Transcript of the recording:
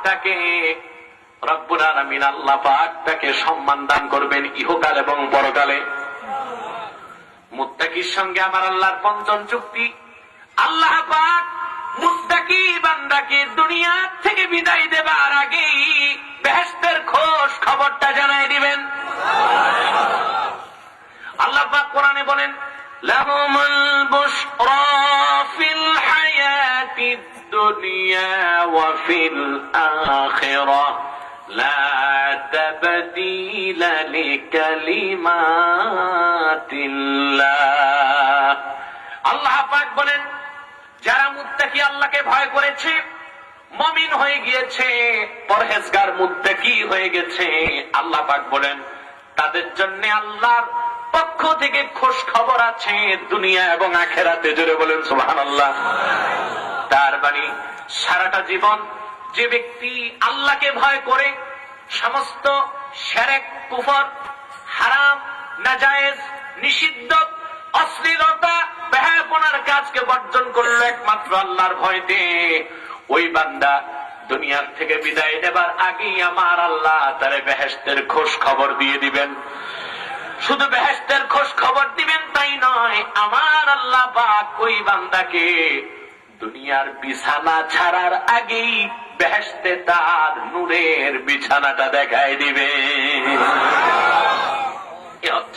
তাকে রব্বুল আলামিন আল্লাহ পাক তাকে সম্মান দান করবেন ইহকাল এবং পরকালে। মুত্তাকির সঙ্গে আমার আল্লাহর পঞ্চম চুক্তি, আল্লাহ পাক মুত্তাকি বান্দাকে দুনিয়া থেকে বিদায় দেবার আগেই বেহেশতের খোঁজ খবরটা জানাই দিবেন। আল্লাহ পাক কোরআনে বলেন, লাহুমুল বুশরা ফিল হায়াতিদ দুনিয়া ওয়া ফিল আখিরাহ লা তাবদীলা লিকালিমাতিল্লাহ। আল্লাহ পাক বলেন, যারা মুত্তাকি আল্লাহকে ভয় করেছে, মুমিন হয়ে গিয়েছে, পরহেজগার মুত্তাকি হয়ে গেছে, আল্লাহ পাক বলেন তাদের জন্য আল্লাহর পক্ষ থেকে খোঁজ খবর আছে দুনিয়া এবং আখিরাতে। জোরে বলেন সুবহানাল্লাহ। তার মানে সারাটা জীবন যে ব্যক্তি আল্লাহকে ভয় করে সমস্ত শিরক, কুফর, হারাম, নাজায়েজ, নিষিদ্ধ, অশ্লীলতা, বেহায়াপনার কাজকে বর্জন করলো একমাত্র আল্লাহর ভয়তে, ওই বান্দা দুনিয়ার থেকে বিদায় নেবার আগেই আমার আল্লাহ তারে বেহেশতের খোঁজ খবর দিয়ে দিবেন। শুধু বেহেশতের খোঁজ খবর দিবেন তাই নয়, আমার আল্লাহ পাক ওই বান্দাকে দুনিয়ার বিছানা ছাড়ার আগেই বেহেশতে তার নূরের বিছানাটা দেখায় দিবে।